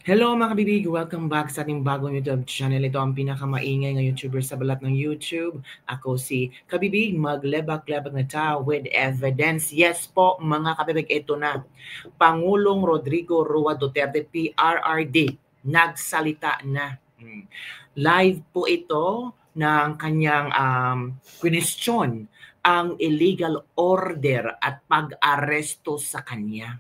Hello mga kabibig! Welcome back sa ating bagong YouTube channel. Ito ang pinakamaingay ng YouTuber sa balat ng YouTube. Ako si Kabibig, maglebak-lebak na tao with evidence. Yes po mga kabibig, ito na. Pangulong Rodrigo Roa Duterte, PRRD, nagsalita na. Live po ito ng kanyang question ang illegal order at pag-aresto sa kanya.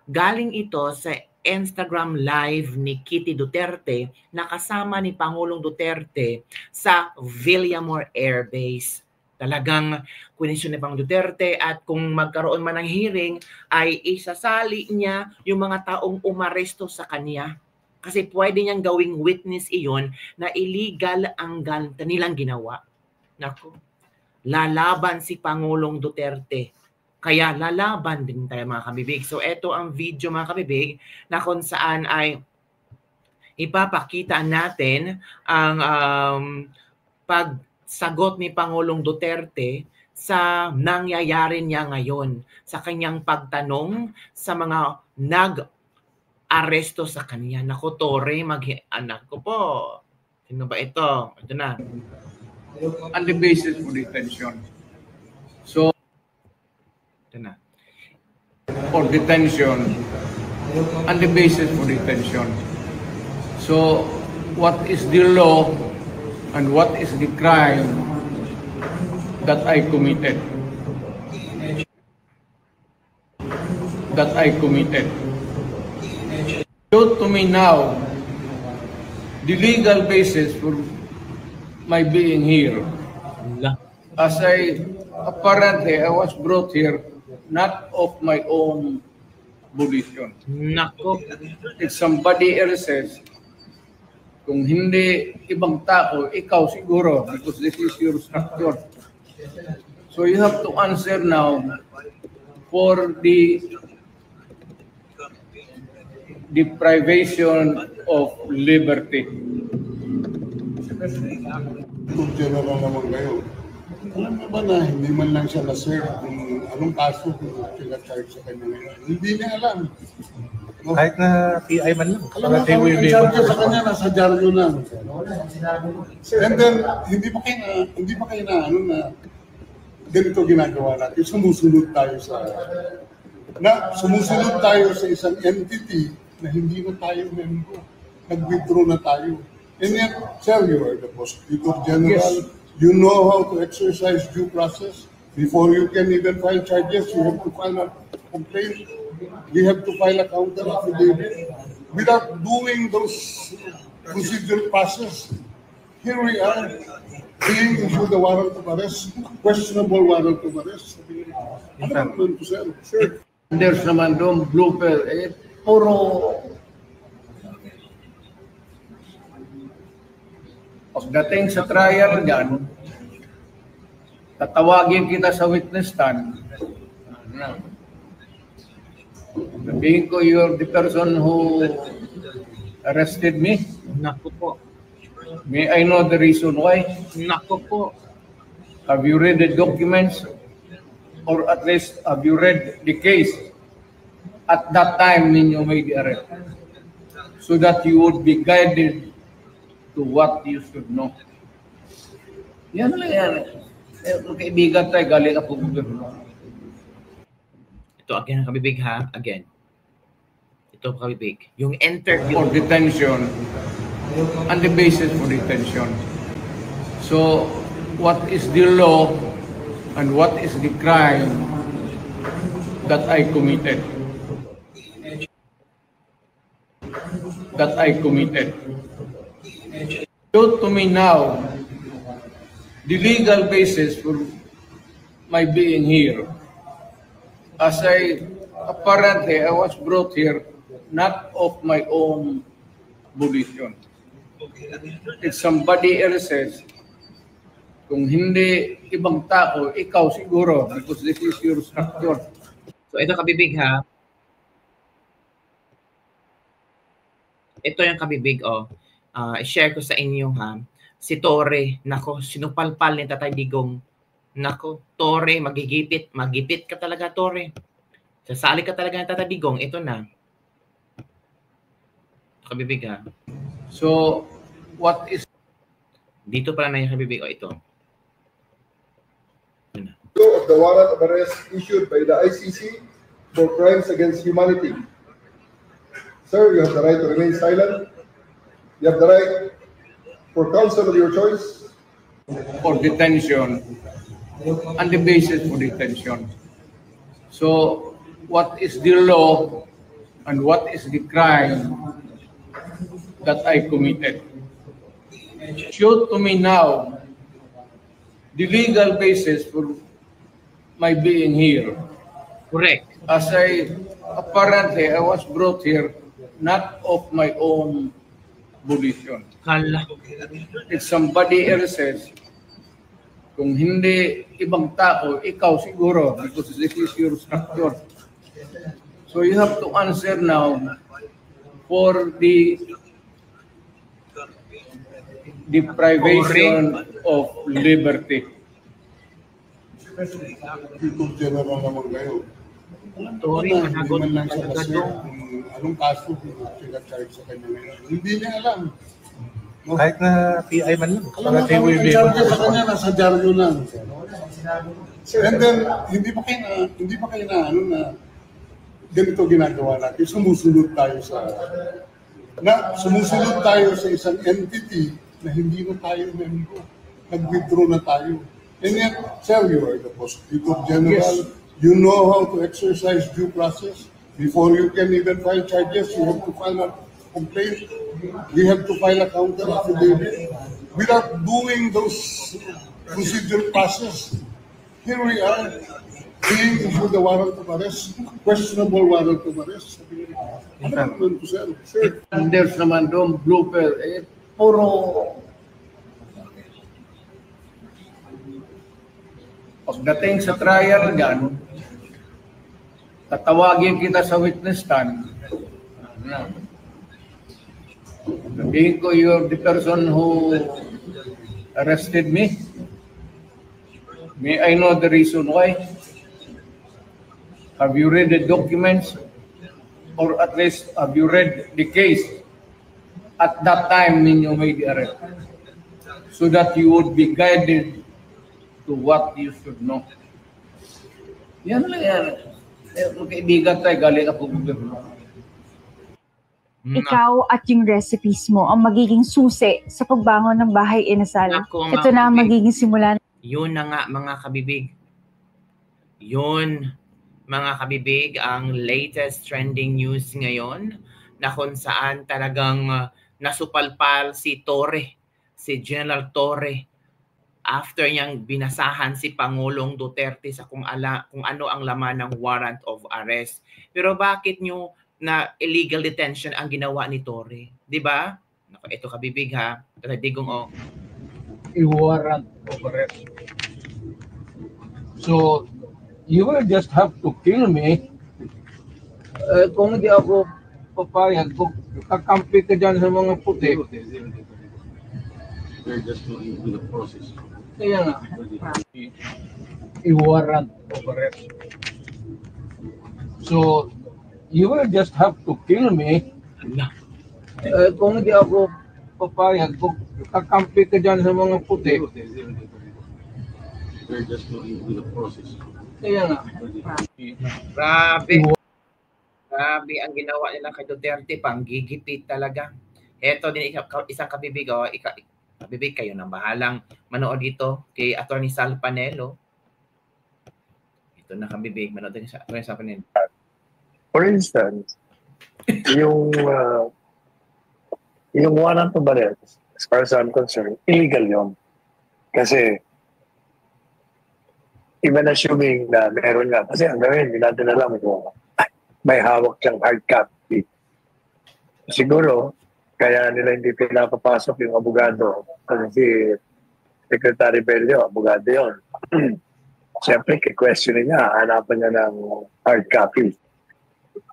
Galing ito sa Instagram live ni Kitty Duterte na kasama ni Pangulong Duterte sa Villamor Air Base. Talagang kwenisyon ni Pangulong Duterte at kung magkaroon man ng hearing ay isasali niya yung mga taong umaresto sa kanya. Kasi pwede niyang gawing witness iyon na illegal ang nilang ginawa. Naku, lalaban si Pangulong Duterte. Kaya lalaban din tayo mga kabibig. So ito ang video mga kabibig na kung saan ay ipapakita natin ang pagsagot ni Pangulong Duterte sa nangyayari niya ngayon, sa kanyang pagtanong sa mga nag-aresto sa kanya. Naku, Tore, anak ko po. Sino ba ito? Ito na. On the basis for detention. So, Ito na. for detention, on the basis for detention. So, what is the law and what is the crime that I committed? That I committed. Show to me now the legal basis for my being here. As apparently I was brought here not of my own volition. Nako. If somebody else says, kung hindi ibang tao, ikaw siguro, because this is your structure. So you have to answer now for the deprivation of liberty. Kung general naman kayo, alam mo ba na hindi man lang siya na-serve kung anong kaso kung pinag-charge sa kanya ngayon? Hindi niya alam. No? Kahit na PI man lang. Alam mo, ang charge sa kanya nasa dyaryo na. And then, hindi pa kayo na, ganito ginagawa natin. Sumusunod tayo sa isang entity na hindi na tayo member. Nag-withdraw na tayo. And yet, sir, you are the Prosecutor General. Yes. You know how to exercise due process. Before you can even file charges, you have to file a complaint. You have to file a counter affidavit. Without doing those procedural process, here we are, being issued a warrant of arrest, questionable warrant of arrest. Ano naman po, sir? Sure. There's naman doon blooper, puro pagdating sa trial dyan, tatawagin kita sa witness stand. Sabihin ko, you're the person who arrested me. Naku po. May I know the reason why? Naku po. Have you read the documents? Or at least, have you read the case at that time when you made the arrest? So that you would be guided to what you should know. Yan lang yan. Kaibigan tayo, galing ako gobyerno. Ito again ang kabibig ha, again. Ito kabibig. Yung interview. For detention, on the basis for detention. So, what is the law and what is the crime that I committed? That I committed. Show to me now the legal basis for my being here. As apparently I was brought here not of my own volition. If somebody else says, kung hindi ibang tao, ikaw siguro, because this is your structure. So ito kabibig ha. Ito yung kabibig i-share ko sa inyo ha. Si Tore, nako, sinupalpal ni Tatay Digong. Nako, Tore, magipit ka talaga, Tore. Sasali ka talaga ng Tatay Digong, ito na. Kabibig ha. So, what is Dito pala na yung kabibig. O, ito. Of the warrant of arrest issued by the ICC for crimes against humanity. Sir, you have the right to remain silent. You have the right for counsel of your choice. for detention and the basis for detention? So, what is the law and what is the crime that I committed? Show to me now the legal basis for my being here. Correct. As apparently I was brought here not of my own volition. Kala. It's somebody else's. Kung hindi ibang tao, ikaw siguro, because this is your structure. So you have to answer now for the deprivation of liberty. Titor General naman kayo. Sorry, managot Hindi man na lang siya kasi anong kaso pinag-charge sa kanya ngayon. Hindi niya alam. No? Kahit na PI man lang. Alam mo, kami ang charge sa kanya, nasa dyaryo lang. And then, hindi pa kayo na, ano na, ganito ginagawa natin. Sumusunod tayo sa isang entity na hindi na tayo member. Nag-withdraw na tayo. And yet, sir, you are the Prosecutor General. Yes. You know how to exercise due process. Before you can even file charges, you have to file a complaint. We have to file a counter affidavit. Without doing those procedural process, here we are, being issued a warrant of arrest, questionable warrant of arrest. Ano naman po, sir? Sir, And there's naman doon blooper, puro pagdating sa trial dyan, tatawagin kita sa witness stand. Sabihin ko, you're the person who arrested me. May I know the reason why? Have you read the documents? Or at least, have you read the case at that time when you made the arrest? So that you would be guided to what you should know. Yan lang yan. Magkaibigan tayo, galing ako gobyerno. Ikaw at yung recipes mo ang magiging susi sa pagbangon ng bahay inasal. Nako, Ito na ang mga magiging simula. Yun na nga mga kabibig. Yun mga kabibig ang latest trending news ngayon na kung saan talagang nasupalpal si Torre, si General Torre after niyang binasahan si Pangulong Duterte sa kung ano ang laman ng warrant of arrest. Pero bakit nyo na illegal detention ang ginawa ni Torre? 'Di ba? Ito kabibig ha. Digong oh. A warrant of arrest. So, you will just have to kill me. Kung hindi ako papayag, kung kakampi ka dyan sa mga puti. They're just going through the process. Kaya nga, a warrant of arrest. So, you will just have to kill me. Kung hindi ako papayag, kung kakampi ka dyan sa mga puti. They're just going through the process. Kaya nga. Grabe. Grabe ang ginawa nila kay Duterte, panggigipit talaga. Ito din isang kabibig, oh, kabibig kayo nang bahalang manood dito kay Attorney Sal Panelo. Ito na kabibig, manood din sa Attorney Sal Panelo. For instance, yung warrant of arrest, as far as I'm concerned, illegal yun. Kasi even assuming na meron nga, kasi ang gawin, hindi natin alam kung may hawak siyang hard copy. Siguro, kaya nila hindi pinapapasok yung abogado. Kasi si Secretary Bello, abogado yun. Siyempre, questionin niya, hanapan niya ng hard copy.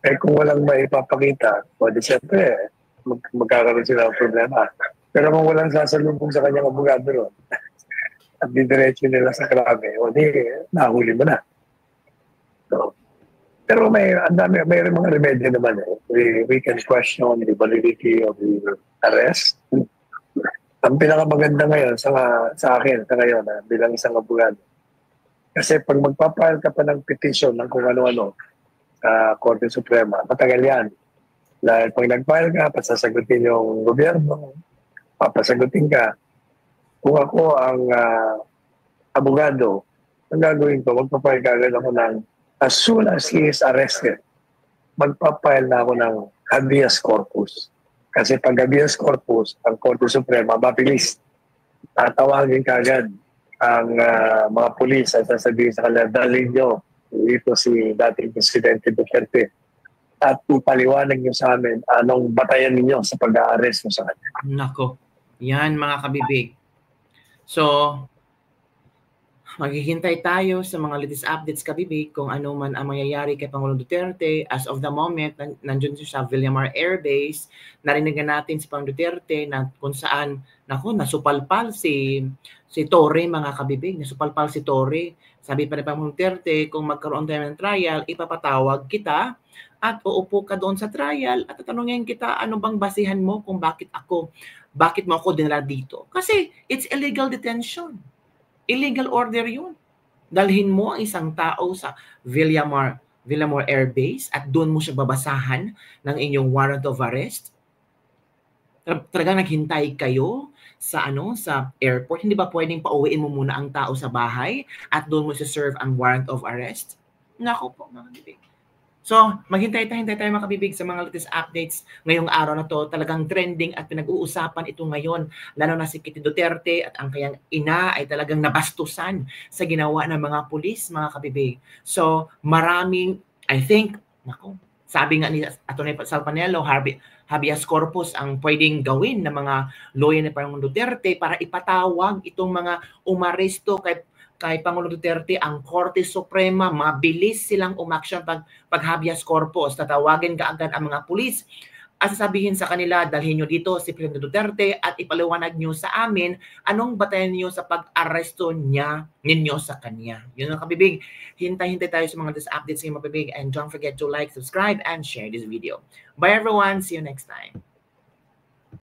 Eh kung walang maipapakita, o di siyempre, magkakaroon sila ng problema. Pero kung walang sasalubong sa kanyang abogado ron, at didiretso nila sa krami, o di, nahuli mo na. So, Pero may mga remedyo naman eh. We can question the validity of the arrest. Ang pinakamaganda ngayon sa akin sa ngayon bilang isang abogado. Kasi pag magpapile ka pa ng petition ng kung ano-ano sa Korte Suprema, matagal yan. Dahil pag nag-file ka, pasasagutin yung gobyerno, papasagutin ka. Kung ako ang abogado, ang gagawin ko, magpapile ka agad ako ng as soon as he is arrested, magpapile na ako ng habeas corpus. Kasi pag habeas corpus, ang Korte Suprema, mabilis. Tatawagin ka agad ang mga pulis at sasabihin sa kanila, dalhin nyo dito si dating Presidente Duterte at ipaliwanag nyo sa amin anong batayan ninyo sa pag-a-arrest mo sa kanya. Nako, yan mga kabibig. So, maghihintay tayo sa mga latest updates kabibig kung ano man ang mangyayari kay Pangulong Duterte. As of the moment, nandun siya sa Villamar Air Base. Narinig natin si Pangulong Duterte na kung saan, nasupalpal si Torre mga kabibig. Nasupalpal si Torre. Sabi pa ni Pangulong Duterte, kung magkaroon tayo ng trial, ipapatawag kita at uupo ka doon sa trial at tatanungin kita ano bang basihan mo kung bakit mo ako dinala dito. Kasi it's illegal detention. Illegal order yun. Dalhin mo ang isang tao sa Villamar Air Base at doon mo siya babasahan ng inyong warrant of arrest. Talagang naghintay kayo sa airport. Hindi ba pwedeng pauwiin mo muna ang tao sa bahay at doon mo serve ang warrant of arrest? Nako po, mga kabibig. So, maghintay tayo mga kabibig sa mga latest updates ngayong araw na to. Talagang trending at pinag-uusapan ito ngayon. Lalo na si Kitty Duterte at ang kanyang ina ay talagang nabastusan sa ginawa ng mga pulis, mga kabibig. So, sabi nga ni Atty. Salpanelo, habeas corpus ang pwedeng gawin ng mga lawyer ni Pangulong Duterte para ipatawag itong mga umaresto kay Pangulong Duterte. Ang Korte Suprema, mabilis silang umaksyon pag habeas corpus. Tatawagin kaagad ang mga pulis at sasabihin sa kanila, dalhin nyo dito si Presidente Duterte at ipaliwanag nyo sa amin anong batayan nyo sa pag-aresto ninyo sa kanya. Yun ang kabibig. Hintay tayo sa mga updates ng mga kabibig. And don't forget to like, subscribe, and share this video. Bye everyone. See you next time.